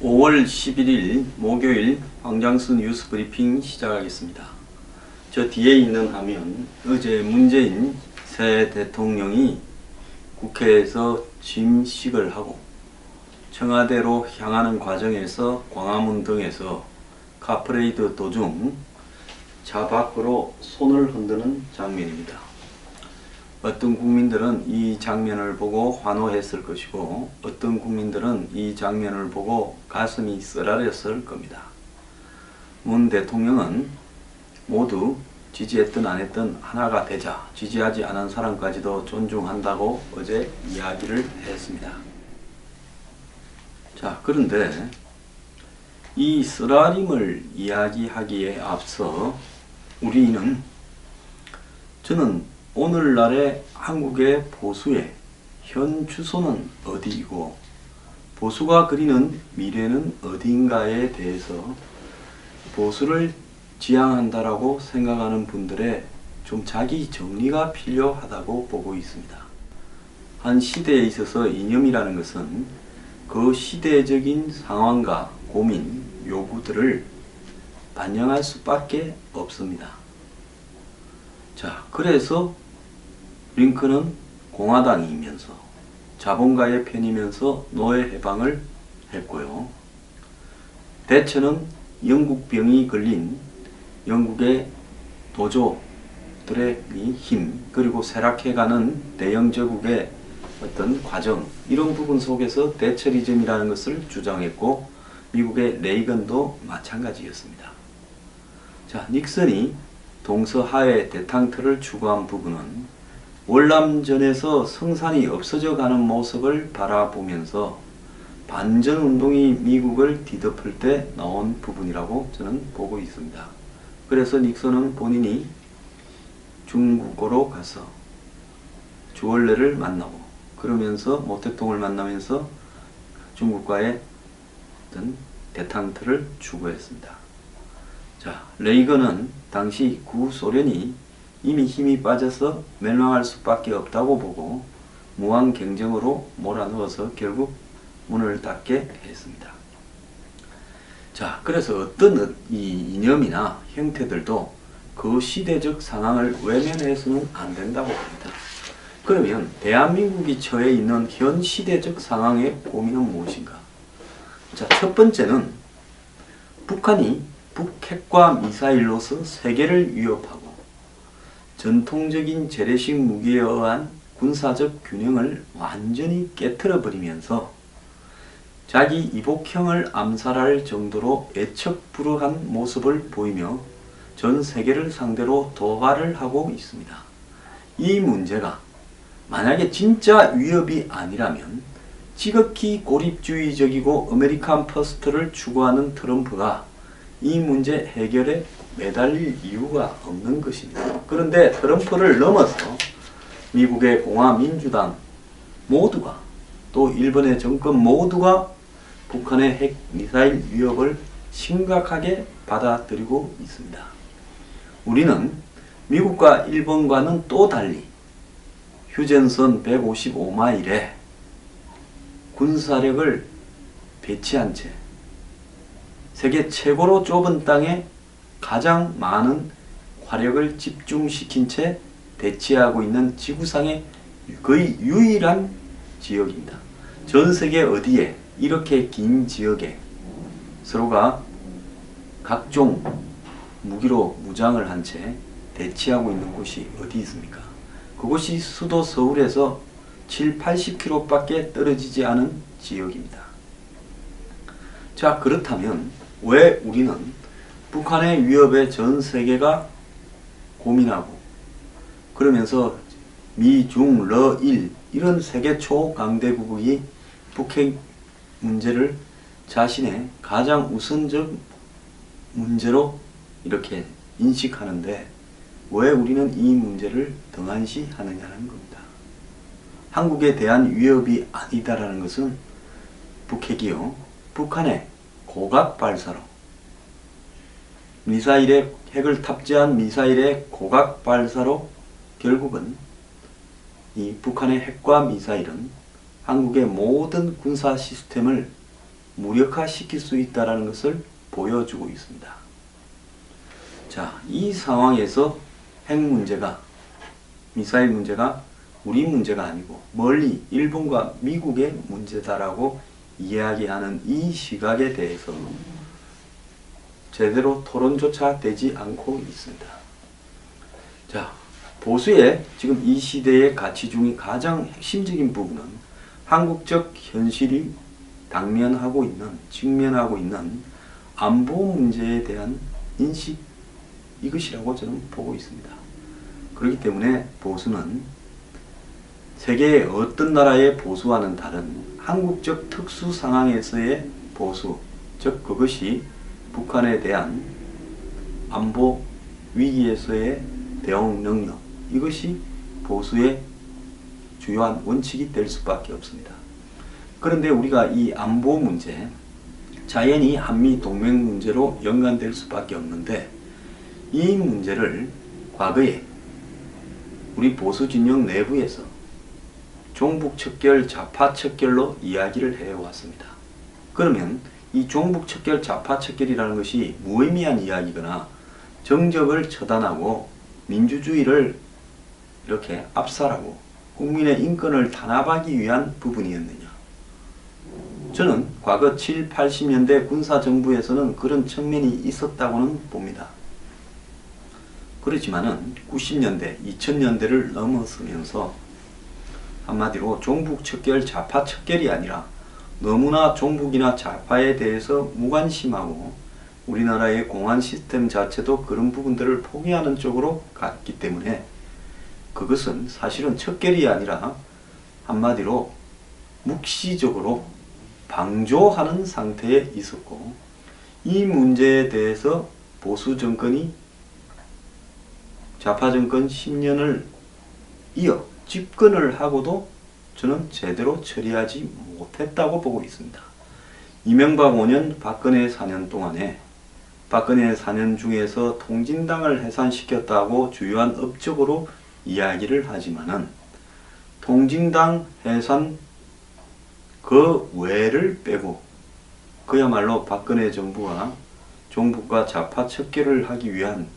5월 11일 목요일 황장수 뉴스 브리핑 시작하겠습니다. 저 뒤에 있는 화면, 어제 문재인 새 대통령이 국회에서 짐식을 하고 청와대로 향하는 과정에서 광화문 등에서 카프레이드 도중 차 밖으로 손을 흔드는 장면입니다. 어떤 국민들은 이 장면을 보고 환호했을 것이고 어떤 국민들은 이 장면을 보고 가슴이 쓰라렸을 겁니다. 문 대통령은 모두 지지했든 안 했든 하나가 되자, 지지하지 않은 사람까지도 존중한다고 어제 이야기를 했습니다. 자, 그런데 이 쓰라림을 이야기하기에 앞서 저는 오늘날의 한국의 보수의 현 주소는 어디이고 보수가 그리는 미래는 어디인가에 대해서 보수를 지향한다라고 생각하는 분들의 좀 자기 정리가 필요하다고 보고 있습니다. 한 시대에 있어서 이념이라는 것은 그 시대적인 상황과 고민, 요구들을 반영할 수밖에 없습니다. 자, 그래서 링컨은 공화당이면서 자본가의 편이면서 노예 해방을 했고요. 대처는 영국병이 걸린 영국의 노조들의 힘, 그리고 쇠락해가는 대영제국의 어떤 과정, 이런 부분 속에서 대처리즘이라는 것을 주장했고 미국의 레이건도 마찬가지였습니다. 자, 닉슨이 동서하의 대탕트를 추구한 부분은 월남전에서 성산이 없어져 가는 모습을 바라보면서 반전운동이 미국을 뒤덮을 때 나온 부분이라고 저는 보고 있습니다. 그래서 닉슨은 본인이 중국으로 가서 주얼레를 만나고 그러면서 모택동을 만나면서 중국과의 어떤 대탕트를 추구했습니다. 자, 레이건은 당시 구소련이 이미 힘이 빠져서 멸망할 수밖에 없다고 보고 무한 경쟁으로 몰아넣어서 결국 문을 닫게 했습니다. 자, 그래서 어떤 이 이념이나 형태들도 그 시대적 상황을 외면해서는 안 된다고 봅니다. 그러면 대한민국이 처해 있는 현 시대적 상황의 고민은 무엇인가? 자, 첫 번째는 북한이 북핵과 미사일로서 세계를 위협하고 전통적인 재래식 무기에 의한 군사적 균형을 완전히 깨트려버리면서 자기 이복형을 암살할 정도로 애척불허한 모습을 보이며 전 세계를 상대로 도발을 하고 있습니다. 이 문제가 만약에 진짜 위협이 아니라면 지극히 고립주의적이고 아메리칸 퍼스트를 추구하는 트럼프가 이 문제 해결에 매달릴 이유가 없는 것입니다. 그런데 트럼프를 넘어서 미국의 공화민주당 모두가 또 일본의 정권 모두가 북한의 핵 미사일 위협을 심각하게 받아들이고 있습니다. 우리는 미국과 일본과는 또 달리 휴전선 155마일에 군사력을 배치한 채 세계 최고로 좁은 땅에 가장 많은 화력을 집중시킨 채 대치하고 있는 지구상의 거의 유일한 지역입니다. 전 세계 어디에 이렇게 긴 지역에 서로가 각종 무기로 무장을 한 채 대치하고 있는 곳이 어디 있습니까? 그곳이 수도 서울에서 80km 밖에 떨어지지 않은 지역입니다. 자, 그렇다면 왜 우리는 북한의 위협에 전 세계가 고민하고 그러면서 미, 중, 러, 일 이런 세계 초강대국이 북핵 문제를 자신의 가장 우선적 문제로 이렇게 인식하는데 왜 우리는 이 문제를 등한시하느냐는 겁니다. 한국에 대한 위협이 아니다라는 것은 북핵이요, 북한의 고각 발사로 미사일에 핵을 탑재한 미사일의 고각 발사로 결국은 이 북한의 핵과 미사일은 한국의 모든 군사 시스템을 무력화시킬 수 있다는 것을 보여주고 있습니다. 자, 이 상황에서 핵 문제가, 미사일 문제가 우리 문제가 아니고 멀리 일본과 미국의 문제다라고 이야기하는 이 시각에 대해서 제대로 토론조차 되지 않고 있습니다. 자, 보수의 지금 이 시대의 가치 중에 가장 핵심적인 부분은 한국적 현실이 직면하고 있는 안보 문제에 대한 인식, 이것이라고 저는 보고 있습니다. 그렇기 때문에 보수는 세계의 어떤 나라의 보수와는 다른 한국적 특수 상황에서의 보수, 즉 그것이 북한에 대한 안보 위기에서의 대응 능력, 이것이 보수의 주요한 원칙이 될 수밖에 없습니다. 그런데 우리가 이 안보 문제, 자연히 한미 동맹 문제로 연관될 수밖에 없는데, 이 문제를 과거에 우리 보수 진영 내부에서 종북 척결, 좌파 척결로 이야기를 해왔습니다. 그러면 이 종북 척결, 좌파 척결이라는 것이 무의미한 이야기거나 정적을 처단하고 민주주의를 이렇게 압살하고 국민의 인권을 탄압하기 위한 부분이었느냐? 저는 과거 7, 80년대 군사정부에서는 그런 측면이 있었다고는 봅니다. 그렇지만은 90년대, 2000년대를 넘어서면서 한마디로 종북 척결, 좌파 척결이 아니라 너무나 종북이나 좌파에 대해서 무관심하고 우리나라의 공안 시스템 자체도 그런 부분들을 포기하는 쪽으로 갔기 때문에 그것은 사실은 척결이 아니라 한마디로 묵시적으로 방조하는 상태에 있었고, 이 문제에 대해서 보수 정권이 좌파 정권 10년을 이어 집권을 하고도 저는 제대로 처리하지 못했다고 보고 있습니다. 이명박 5년, 박근혜 4년 동안에 박근혜 4년 중에서 통진당을 해산시켰다고 주요한 업적으로 이야기를 하지만은 통진당 해산 그 외를 빼고 그야말로 박근혜 정부가 종북과 좌파 척결을 하기 위한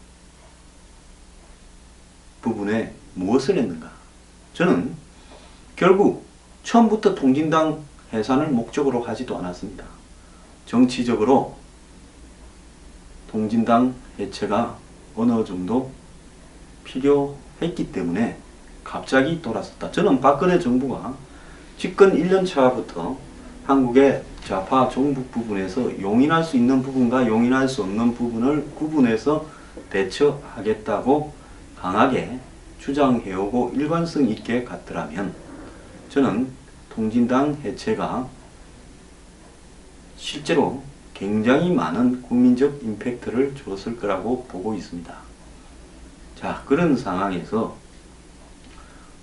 부분에 무엇을 했는가? 저는 결국 처음부터 통진당 해산을 목적으로 하지도 않았습니다. 정치적으로 통진당 해체가 어느 정도 필요했기 때문에 갑자기 돌아섰다. 저는 박근혜 정부가 집권 1년 차부터 한국의 좌파 종북 부분에서 용인할 수 있는 부분과 용인할 수 없는 부분을 구분해서 대처하겠다고 강하게 주장해오고 일관성 있게 갔더라면 저는 통진당 해체가 실제로 굉장히 많은 국민적 임팩트를 줬을 거라고 보고 있습니다. 자, 그런 상황에서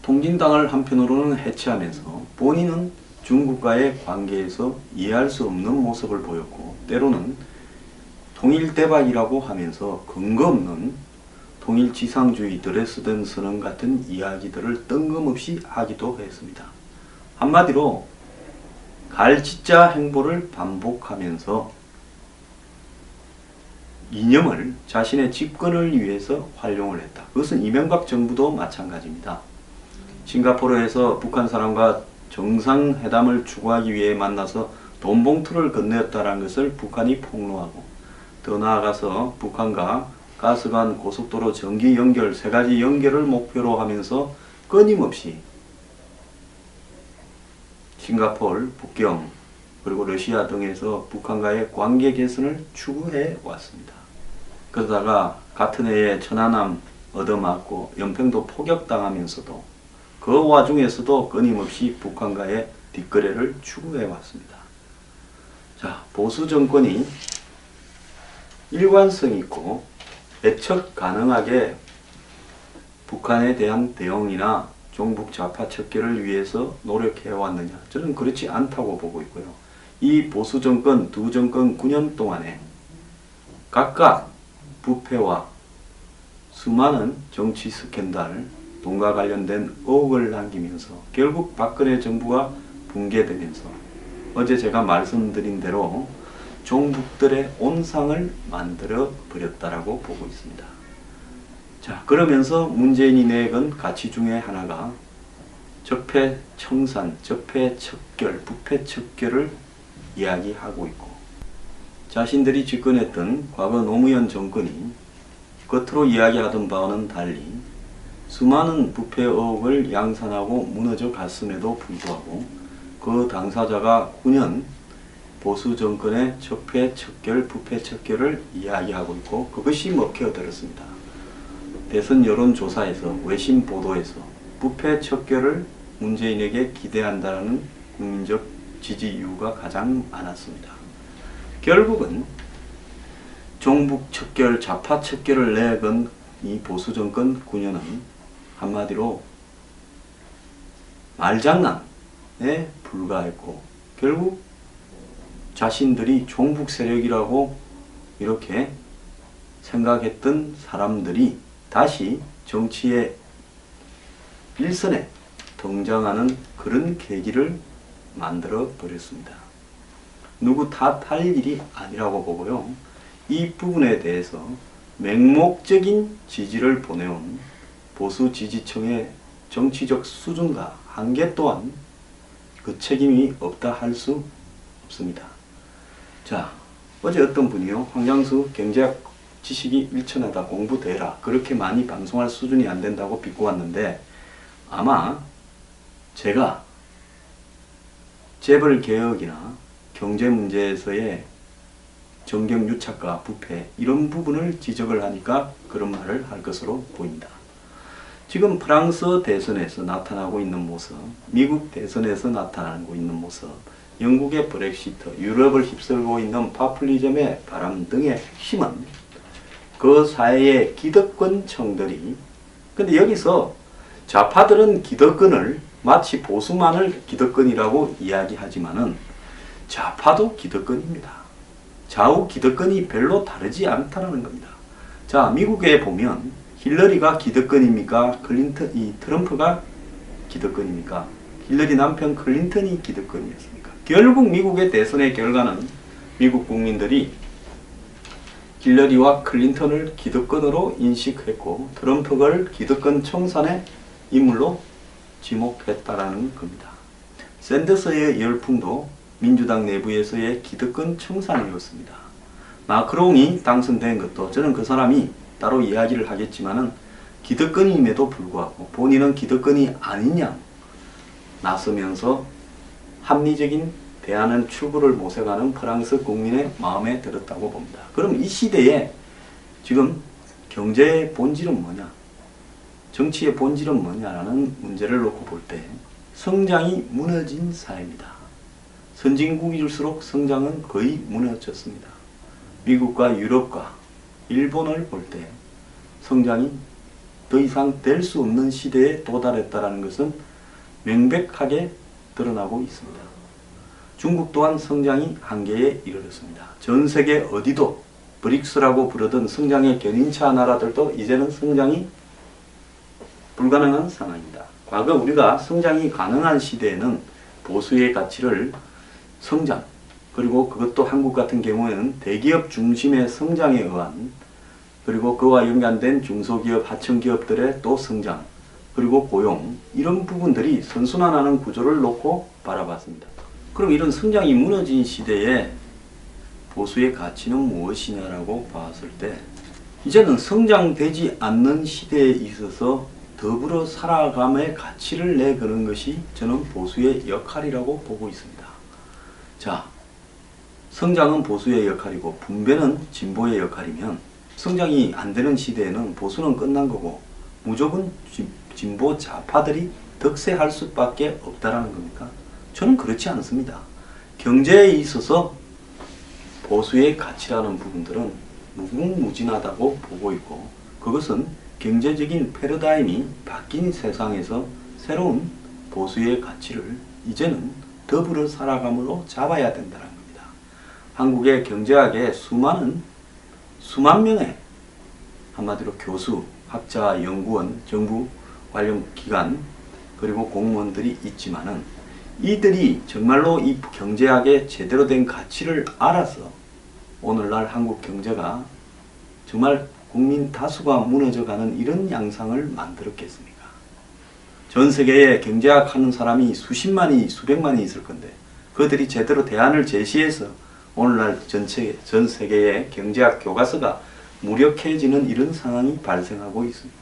통진당을 한편으로는 해체하면서 본인은 중국과의 관계에서 이해할 수 없는 모습을 보였고, 때로는 통일대박이라고 하면서 근거 없는 통일지상주의 드레스덴 선언 같은 이야기들을 뜬금없이 하기도 했습니다. 한마디로 갈짓자 행보를 반복하면서 이념을 자신의 집권을 위해서 활용을 했다. 그것은 이명박 정부도 마찬가지입니다. 싱가포르에서 북한 사람과 정상회담을 추구하기 위해 만나서 돈 봉투를 건네었다는 것을 북한이 폭로하고, 더 나아가서 북한과 가스관, 고속도로, 전기 연결, 세 가지 연결을 목표로 하면서 끊임없이 싱가포르, 북경, 그리고 러시아 등에서 북한과의 관계 개선을 추구해 왔습니다. 그러다가 같은 해에 천안함 얻어맞고 연평도 포격당하면서도 그 와중에서도 끊임없이 북한과의 뒷거래를 추구해 왔습니다. 자, 보수 정권이 일관성 있고 예측 가능하게 북한에 대한 대응이나 종북 좌파 척결을 위해서 노력해 왔느냐? 저는 그렇지 않다고 보고 있고요. 이 보수 정권, 두 정권 9년 동안에 각각 부패와 수많은 정치 스캔들, 돈과 관련된 의혹을 남기면서 결국 박근혜 정부가 붕괴되면서 어제 제가 말씀드린 대로 종북들의 온상을 만들어 버렸다라고 보고 있습니다. 자, 그러면서 문재인이 내건 가치 중에 하나가 적폐청산, 적폐척결, 부패척결을 이야기하고 있고, 자신들이 집권했던 과거 노무현 정권이 겉으로 이야기하던 바와는 달리 수많은 부패 의혹을 양산하고 무너져 갔음에도 불구하고 그 당사자가 9년 보수 정권의 적폐척결, 부패척결을 이야기하고 있고, 그것이 먹혀들었습니다. 대선 여론조사에서, 외신 보도에서 부패척결을 문재인에게 기대한다는 국민적 지지 이유가 가장 많았습니다. 결국은 종북척결, 좌파척결을 내건 이 보수정권 9년은 한마디로 말장난에 불과했고, 결국 자신들이 종북 세력이라고 이렇게 생각했던 사람들이 다시 정치의 일선에 등장하는 그런 계기를 만들어 버렸습니다. 누구 탓할 일이 아니라고 보고요. 이 부분에 대해서 맹목적인 지지를 보내온 보수 지지층의 정치적 수준과 한계 또한 그 책임이 없다 할 수 없습니다. 자, 어제 어떤 분이요, 황장수 경제학 지식이 일천하다, 공부되라, 그렇게 많이 방송할 수준이 안 된다고 비꼬았는데, 아마 제가 재벌개혁이나 경제 문제에서의 정경유착과 부패, 이런 부분을 지적을 하니까 그런 말을 할 것으로 보인다. 지금 프랑스 대선에서 나타나고 있는 모습, 미국 대선에서 나타나고 있는 모습, 영국의 브렉시트, 유럽을 휩쓸고 있는 파퓰리즘의 바람 등의 핵심은 그 사회의 기득권층들이, 근데 여기서 좌파들은 기득권을 마치 보수만을 기득권이라고 이야기하지만은 좌파도 기득권입니다. 좌우 기득권이 별로 다르지 않다는 겁니다. 자, 미국에 보면 힐러리가 기득권입니까? 트럼프가 기득권입니까? 힐러리 남편 클린턴이 기득권이었습니까? 결국 미국의 대선의 결과는 미국 국민들이 힐러리와 클린턴을 기득권으로 인식했고, 트럼프를 기득권 청산의 인물로 지목했다라는 겁니다. 샌더스의 열풍도 민주당 내부에서의 기득권 청산이었습니다. 마크롱이 당선된 것도, 저는 그 사람이 따로 이야기를 하겠지만은 기득권임에도 불구하고 본인은 기득권이 아니냐 나서면서 합리적인 대안을 출구를 모색하는 프랑스 국민의 마음에 들었다고 봅니다. 그럼 이 시대에 지금 경제의 본질은 뭐냐, 정치의 본질은 뭐냐라는 문제를 놓고 볼 때 성장이 무너진 사회입니다. 선진국일수록 성장은 거의 무너졌습니다. 미국과 유럽과 일본을 볼 때 성장이 더 이상 될 수 없는 시대에 도달했다는 것은 명백하게 드러나고 있습니다. 중국 또한 성장이 한계에 이르렀습니다. 전 세계 어디도 브릭스라고 부르던 성장의 견인차 나라들도 이제는 성장이 불가능한 상황입니다. 과거 우리가 성장이 가능한 시대에는 보수의 가치를 성장, 그리고 그것도 한국 같은 경우에는 대기업 중심의 성장에 의한, 그리고 그와 연관된 중소기업, 하청기업들의 또 성장, 그리고 고용, 이런 부분들이 선순환하는 구조를 놓고 바라봤습니다. 그럼 이런 성장이 무너진 시대에 보수의 가치는 무엇이냐라고 봤을 때, 이제는 성장되지 않는 시대에 있어서 더불어 살아감의 가치를 내거는 것이 저는 보수의 역할이라고 보고 있습니다. 자, 성장은 보수의 역할이고 분배는 진보의 역할이면, 성장이 안 되는 시대에는 보수는 끝난 거고 무조건 진보 좌파들이 득세할 수밖에 없다라는 겁니까? 저는 그렇지 않습니다. 경제에 있어서 보수의 가치라는 부분들은 무궁무진하다고 보고 있고, 그것은 경제적인 패러다임이 바뀐 세상에서 새로운 보수의 가치를 이제는 더불어 살아감으로 잡아야 된다는 겁니다. 한국의 경제학에 수만 명의 한마디로 교수, 학자, 연구원, 정부 관련 기관, 그리고 공무원들이 있지만은 이들이 정말로 이 경제학의 제대로 된 가치를 알아서 오늘날 한국 경제가 정말 국민 다수가 무너져가는 이런 양상을 만들었겠습니까? 전 세계에 경제학 하는 사람이 수십만이 수백만이 있을 건데 그들이 제대로 대안을 제시해서 오늘날 전 세계의 경제학 교과서가 무력해지는 이런 상황이 발생하고 있습니다.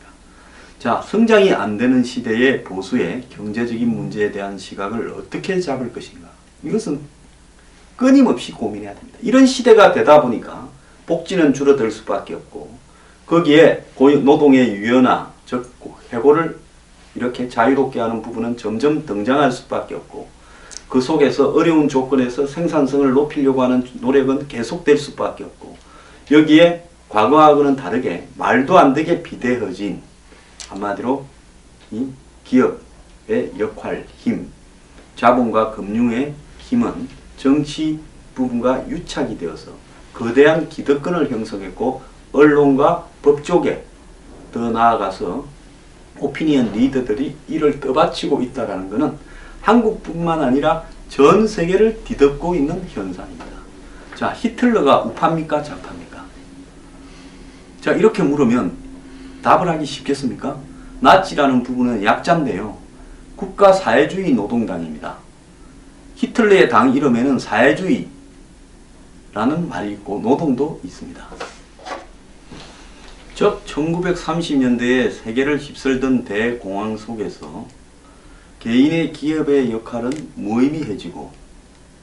자, 성장이 안 되는 시대의 보수의 경제적인 문제에 대한 시각을 어떻게 잡을 것인가? 이것은 끊임없이 고민해야 됩니다. 이런 시대가 되다 보니까 복지는 줄어들 수밖에 없고 거기에 노동의 유연화, 즉 해고를 이렇게 자유롭게 하는 부분은 점점 등장할 수밖에 없고 그 속에서 어려운 조건에서 생산성을 높이려고 하는 노력은 계속될 수밖에 없고 여기에 과거하고는 다르게 말도 안 되게 비대해진 한마디로 이 기업의 역할, 힘, 자본과 금융의 힘은 정치 부분과 유착이 되어서 거대한 기득권을 형성했고 언론과 법 쪽에 더 나아가서 오피니언 리더들이 이를 떠받치고 있다는 것은 한국뿐만 아니라 전 세계를 뒤덮고 있는 현상입니다. 자, 히틀러가 우파입니까? 좌파입니까? 자, 이렇게 물으면 답을 하기 쉽겠습니까? 나치라는 부분은 약자인데요. 국가사회주의 노동당입니다. 히틀러의 당 이름에는 사회주의라는 말이 있고 노동도 있습니다. 즉 1930년대에 세계를 휩쓸던 대공황 속에서 개인의 기업의 역할은 무의미해지고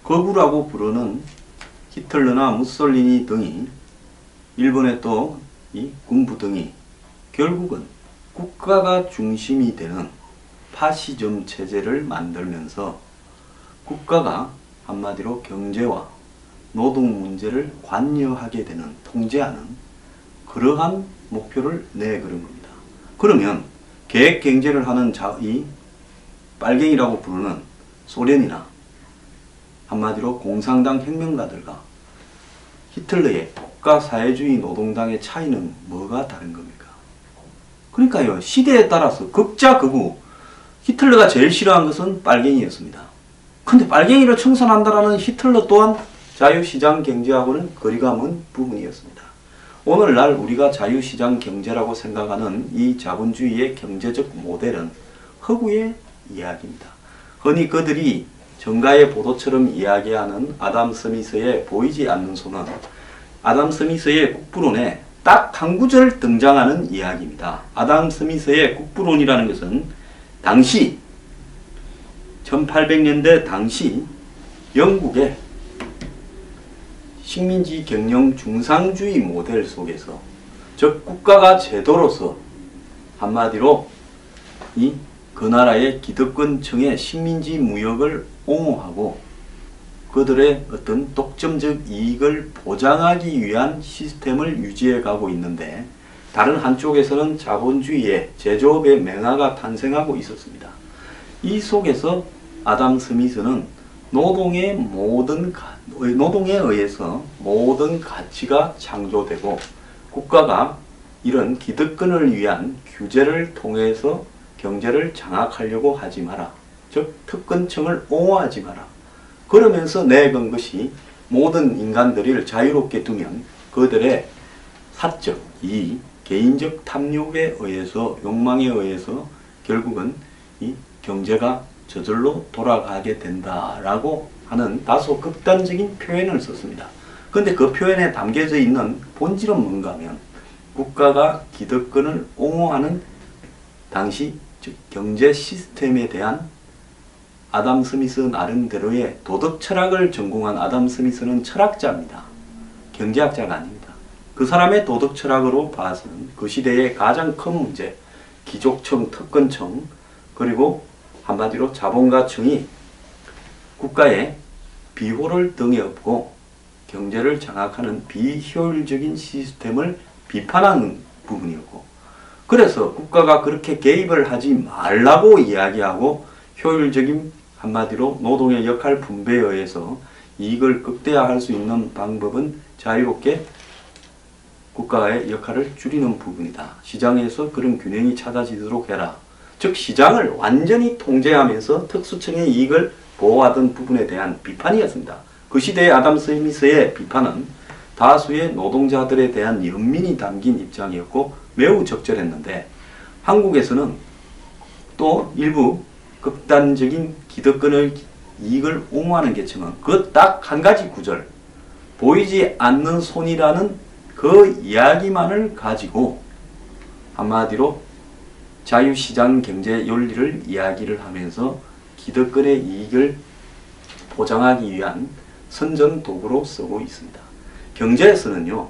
거구라고 부르는 히틀러나 무솔리니 등이 일본의 또 이 군부 등이 결국은 국가가 중심이 되는 파시즘 체제를 만들면서 국가가 한마디로 경제와 노동 문제를 관여하게 되는, 통제하는 그러한 목표를 내걸은 겁니다. 그러면 계획경제를 하는 이 빨갱이라고 부르는 소련이나 한마디로 공산당 혁명가들과 히틀러의 국가사회주의 노동당의 차이는 뭐가 다른 겁니까? 그러니까요, 시대에 따라서 극자 극우, 히틀러가 제일 싫어한 것은 빨갱이였습니다. 근데 빨갱이를 청산한다라는 히틀러 또한 자유시장 경제하고는 거리가 먼 부분이었습니다. 오늘날 우리가 자유시장 경제라고 생각하는 이 자본주의의 경제적 모델은 허구의 이야기입니다. 흔히 그들이 정가의 보도처럼 이야기하는 아담 스미스의 보이지 않는 손은 아담 스미스의 국부론에 딱 한 구절 등장하는 이야기입니다. 아담 스미스의 국부론이라는 것은 당시 1800년대 당시 영국의 식민지 경영 중상주의 모델 속에서 즉 국가가 제도로서 한마디로 그 나라의 기득권층의 식민지 무역을 옹호하고 그들의 어떤 독점적 이익을 보장하기 위한 시스템을 유지해 가고 있는데 다른 한쪽에서는 자본주의의 제조업의 맹아가 탄생하고 있었습니다. 이 속에서 아담 스미스는 노동에 의해서 모든 가치가 창조되고 국가가 이런 기득권을 위한 규제를 통해서 경제를 장악하려고 하지 마라. 즉 특권층을 옹호하지 마라. 그러면서 내건 것이 모든 인간들을 자유롭게 두면 그들의 사적, 이익, 개인적 탐욕에 의해서 욕망에 의해서 결국은 이 경제가 저절로 돌아가게 된다라고 하는 다소 극단적인 표현을 썼습니다. 그런데 그 표현에 담겨져 있는 본질은 뭔가 하면 국가가 기득권을 옹호하는 당시 즉 경제 시스템에 대한 아담 스미스 나름대로의 도덕 철학을 전공한 아담 스미스는 철학자입니다. 경제학자가 아닙니다. 그 사람의 도덕 철학으로 봐서는 그 시대의 가장 큰 문제, 귀족층, 특권층, 그리고 한마디로 자본가층이 국가의 비호를 등에 업고 경제를 장악하는 비효율적인 시스템을 비판하는 부분이었고, 그래서 국가가 그렇게 개입을 하지 말라고 이야기하고 효율적인 한마디로 노동의 역할 분배에 의해서 이익을 극대화할 수 있는 방법은 자유롭게 국가의 역할을 줄이는 부분이다. 시장에서 그런 균형이 찾아지도록 해라. 즉 시장을 완전히 통제하면서 특수층의 이익을 보호하던 부분에 대한 비판이었습니다. 그 시대의 아담 스미스의 비판은 다수의 노동자들에 대한 연민이 담긴 입장이었고 매우 적절했는데, 한국에서는 또 일부 극단적인 기득권의 이익을 옹호하는 계층은 그 딱 한 가지 구절, 보이지 않는 손이라는 그 이야기만을 가지고 한마디로 자유시장 경제 논리를 이야기를 하면서 기득권의 이익을 보장하기 위한 선전 도구로 쓰고 있습니다. 경제에서는요,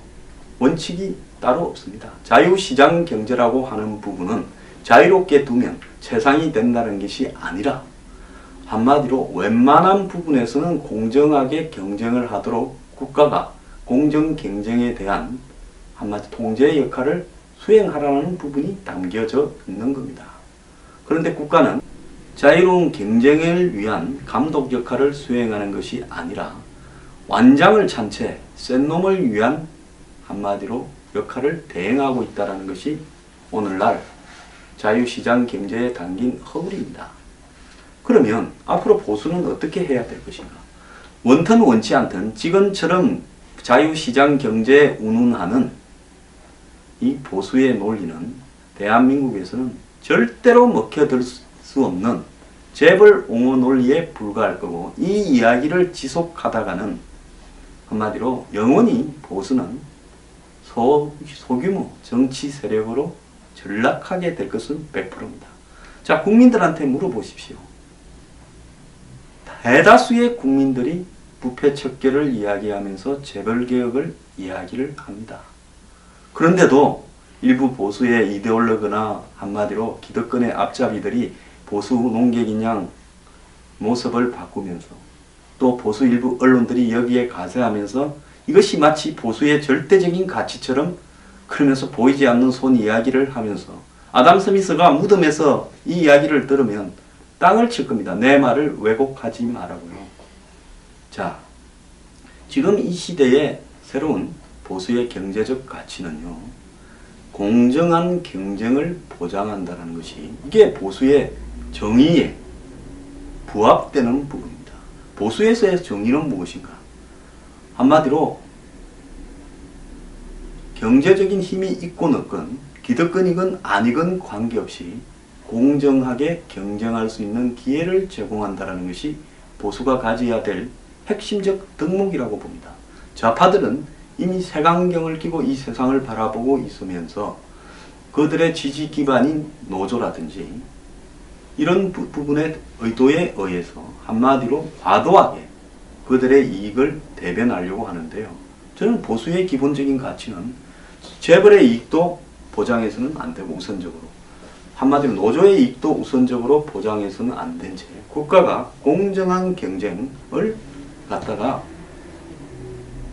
원칙이 따로 없습니다. 자유시장 경제라고 하는 부분은 자유롭게 두면 세상이 된다는 것이 아니라, 한마디로 웬만한 부분에서는 공정하게 경쟁을 하도록 국가가 공정 경쟁에 대한 한마디 통제 역할을 수행하라는 부분이 담겨져 있는 겁니다. 그런데 국가는 자유로운 경쟁을 위한 감독 역할을 수행하는 것이 아니라 완장을 찬 채 센 놈을 위한 한마디로 역할을 대행하고 있다는 것이 오늘날 자유시장 경제에 담긴 허물입니다. 그러면 앞으로 보수는 어떻게 해야 될 것인가? 원튼 원치 않든 지금처럼 자유시장 경제에 운운하는 이 보수의 논리는 대한민국에서는 절대로 먹혀들 수 없는 재벌 옹호 논리에 불과할 거고, 이 이야기를 지속하다가는 한마디로 영원히 보수는 소규모 정치 세력으로 전락하게 될 것은 100%입니다. 자, 국민들한테 물어보십시오. 대다수의 국민들이 부패 척결을 이야기하면서 재벌개혁을 이야기를 합니다. 그런데도 일부 보수의 이데올로그나 한마디로 기득권의 앞잡이들이 보수 농객인 양 모습을 바꾸면서, 또 보수 일부 언론들이 여기에 가세하면서 이것이 마치 보수의 절대적인 가치처럼, 그러면서 보이지 않는 손 이야기를 하면서, 아담 스미스가 무덤에서 이 이야기를 들으면 땅을 칠 겁니다. 내 말을 왜곡하지 말라고요. 자, 지금 이 시대의 새로운 보수의 경제적 가치는요, 공정한 경쟁을 보장한다는 것이, 이게 보수의 정의에 부합되는 부분입니다. 보수에서의 정의는 무엇인가? 한마디로 경제적인 힘이 있건 없건, 기득권이건 아니건 관계없이 공정하게 경쟁할 수 있는 기회를 제공한다는 것이 보수가 가져야 될 핵심적 덕목이라고 봅니다. 좌파들은 이미 색안경을 끼고 이 세상을 바라보고 있으면서 그들의 지지 기반인 노조라든지 이런 부분의 의도에 의해서 한마디로 과도하게 그들의 이익을 대변하려고 하는데요. 저는 보수의 기본적인 가치는 재벌의 이익도 보장해서는 안 되고, 우선적으로 한마디로 노조의 이익도 우선적으로 보장해서는 안 된 채 국가가 공정한 경쟁을 갖다가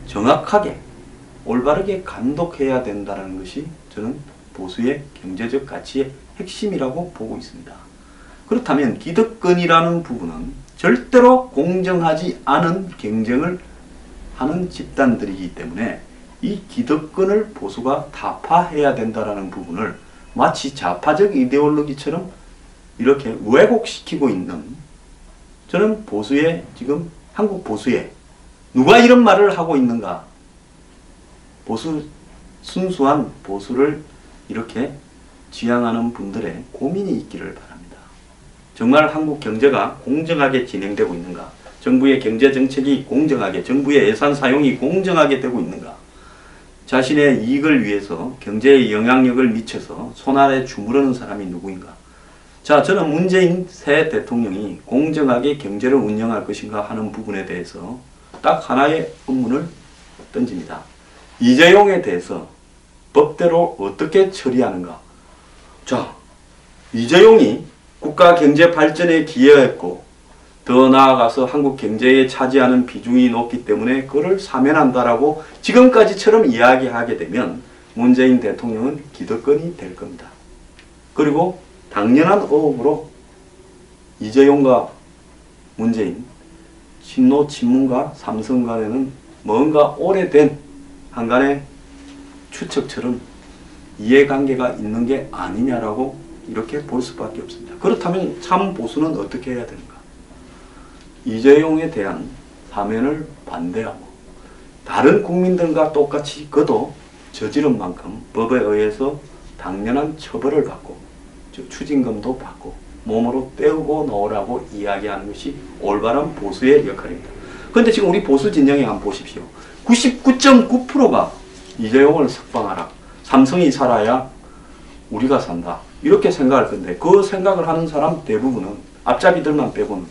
정확하게 올바르게 감독해야 된다는 것이 저는 보수의 경제적 가치의 핵심이라고 보고 있습니다. 그렇다면 기득권이라는 부분은 절대로 공정하지 않은 경쟁을 하는 집단들이기 때문에 이 기득권을 보수가 타파해야 된다는 부분을 마치 좌파적 이데올로기처럼 이렇게 왜곡시키고 있는, 저는 보수의, 지금 한국 보수에 누가 이런 말을 하고 있는가? 보수, 순수한 보수를 이렇게 지향하는 분들의 고민이 있기를 바랍니다. 정말 한국 경제가 공정하게 진행되고 있는가? 정부의 경제정책이 공정하게, 정부의 예산 사용이 공정하게 되고 있는가? 자신의 이익을 위해서 경제에 영향력을 미쳐서 손아래 주무르는 사람이 누구인가? 자, 저는 문재인 새 대통령이 공정하게 경제를 운영할 것인가 하는 부분에 대해서 딱 하나의 의문을 던집니다. 이재용에 대해서 법대로 어떻게 처리하는가? 자, 이재용이 국가 경제 발전에 기여했고, 더 나아가서 한국 경제에 차지하는 비중이 높기 때문에 그를 사면한다라고 지금까지처럼 이야기하게 되면 문재인 대통령은 기득권이 될 겁니다. 그리고 당연한 의혹으로 이재용과 문재인, 친노 친문과 삼성 간에는 뭔가 오래된 한간의 추측처럼 이해관계가 있는 게 아니냐라고 이렇게 볼 수밖에 없습니다. 그렇다면 참 보수는 어떻게 해야 되는가? 이재용에 대한 사면을 반대하고 다른 국민들과 똑같이 그도 저지른 만큼 법에 의해서 당연한 처벌을 받고 즉 추징금도 받고 몸으로 때우고 놓으라고 이야기하는 것이 올바른 보수의 역할입니다. 그런데 지금 우리 보수 진영에 한번 보십시오. 99.9%가 이재용을 석방하라. 삼성이 살아야 우리가 산다. 이렇게 생각할 건데 그 생각을 하는 사람 대부분은 앞잡이들만 빼고는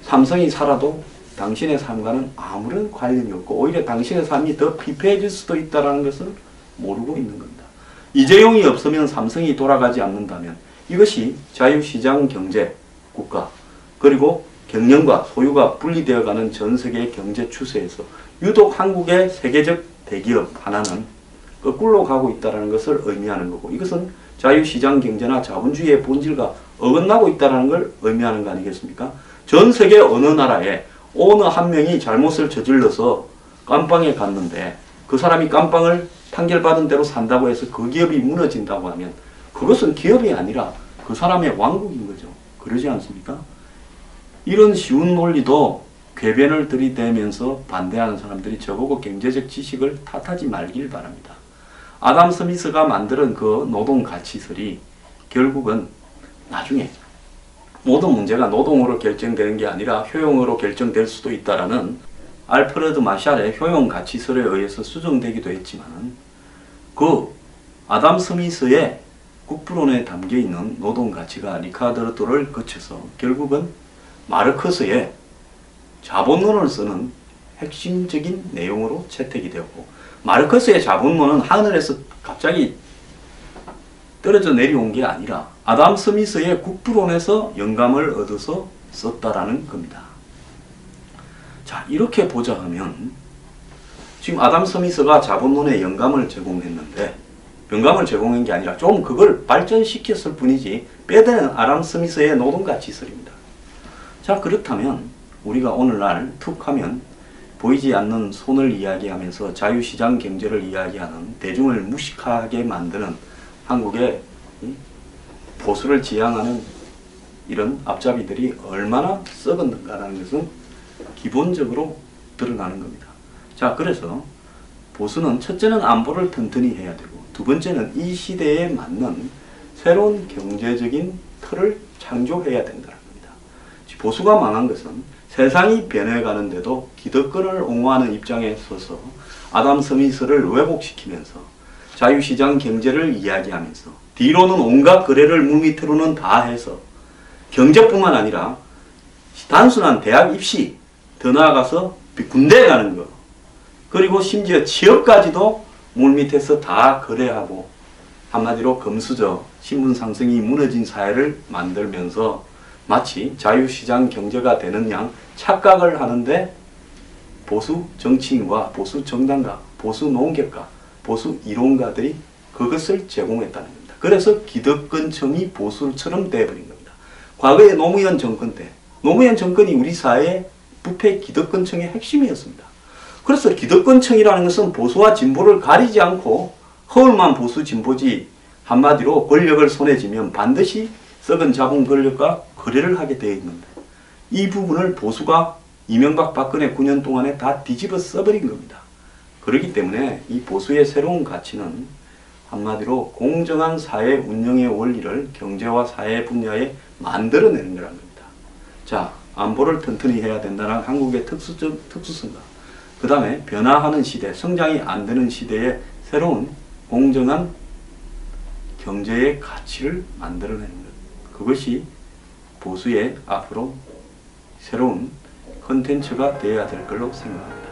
삼성이 살아도 당신의 삶과는 아무런 관련이 없고 오히려 당신의 삶이 더 피폐해질 수도 있다는 것을 모르고 있는 겁니다. 이재용이 없으면 삼성이 돌아가지 않는다면 이것이 자유시장 경제 국가 그리고 경영과 소유가 분리되어가는 전 세계의 경제 추세에서 유독 한국의 세계적 대기업 하나는 거꾸로 가고 있다는 것을 의미하는 거고 이것은 자유시장 경제나 자본주의의 본질과 어긋나고 있다는 걸 의미하는 거 아니겠습니까? 전 세계 어느 나라에 어느 한 명이 잘못을 저질러서 깜빵에 갔는데 그 사람이 깜빵을 판결받은 대로 산다고 해서 그 기업이 무너진다고 하면 그것은 기업이 아니라 그 사람의 왕국인 거죠. 그러지 않습니까? 이런 쉬운 논리도 궤변을 들이대면서 반대하는 사람들이 저보고 경제적 지식을 탓하지 말길 바랍니다. 아담 스미스가 만드는 그 노동 가치설이 결국은 나중에 모든 문제가 노동으로 결정되는 게 아니라 효용으로 결정될 수도 있다라는 알프레드 마샬의 효용 가치설에 의해서 수정되기도 했지만 그 아담 스미스의 국부론에 담겨있는 노동 가치가 리카르도를 거쳐서 결국은 마르크스의 자본론을 쓰는 핵심적인 내용으로 채택이 되었고 마르크스의 자본론은 하늘에서 갑자기 떨어져 내려온 게 아니라 아담 스미스의 국부론에서 영감을 얻어서 썼다라는 겁니다. 자, 이렇게 보자 하면 지금 아담 스미스가 자본론에 영감을 제공했는데 영감을 제공한 게 아니라 좀 그걸 발전시켰을 뿐이지 빼대는 아담 스미스의 노동가치설입니다. 자, 그렇다면 우리가 오늘날 툭 하면 보이지 않는 손을 이야기하면서 자유시장 경제를 이야기하는 대중을 무식하게 만드는 한국의 보수를 지향하는 이런 앞잡이들이 얼마나 썩었는가라는 것은 기본적으로 드러나는 겁니다. 자, 그래서 보수는 첫째는 안보를 튼튼히 해야 되고 두 번째는 이 시대에 맞는 새로운 경제적인 틀을 창조해야 된다는 겁니다. 보수가 망한 것은 세상이 변해가는데도 기득권을 옹호하는 입장에 서서 아담 스미스를 왜곡시키면서 자유시장 경제를 이야기하면서 뒤로는 온갖 거래를 물밑으로는 다 해서 경제뿐만 아니라 단순한 대학 입시 더 나아가서 군대에 가는 거 그리고 심지어 취업까지도 물밑에서 다 거래하고 한마디로 금수저 신분 상승이 무너진 사회를 만들면서 마치 자유시장 경제가 되는 양 착각을 하는데 보수 정치인과 보수 정당가 보수 농객가 보수 이론가들이 그것을 제공했다는 겁니다. 그래서 기득권층이 보수처럼 되어버린 겁니다. 과거의 노무현 정권 때 노무현 정권이 우리 사회의 부패 기득권층의 핵심이었습니다. 그래서 기득권층이라는 것은 보수와 진보를 가리지 않고 허울만 보수 진보지 한마디로 권력을 손에 쥐면 반드시 썩은 자본 권력과 거래를 하게 되어 있는데 이 부분을 보수가 이명박 박근혜 9년 동안에 다 뒤집어 써버린 겁니다. 그렇기 때문에 이 보수의 새로운 가치는 한마디로 공정한 사회 운영의 원리를 경제와 사회 분야에 만들어내는 거라는 겁니다. 자, 안보를 튼튼히 해야 된다는 한국의 특수성과 그 다음에 변화하는 시대, 성장이 안 되는 시대에 새로운 공정한 경제의 가치를 만들어내는 것. 그것이 보수의 앞으로 새로운 컨텐츠가 되어야 될 걸로 생각합니다.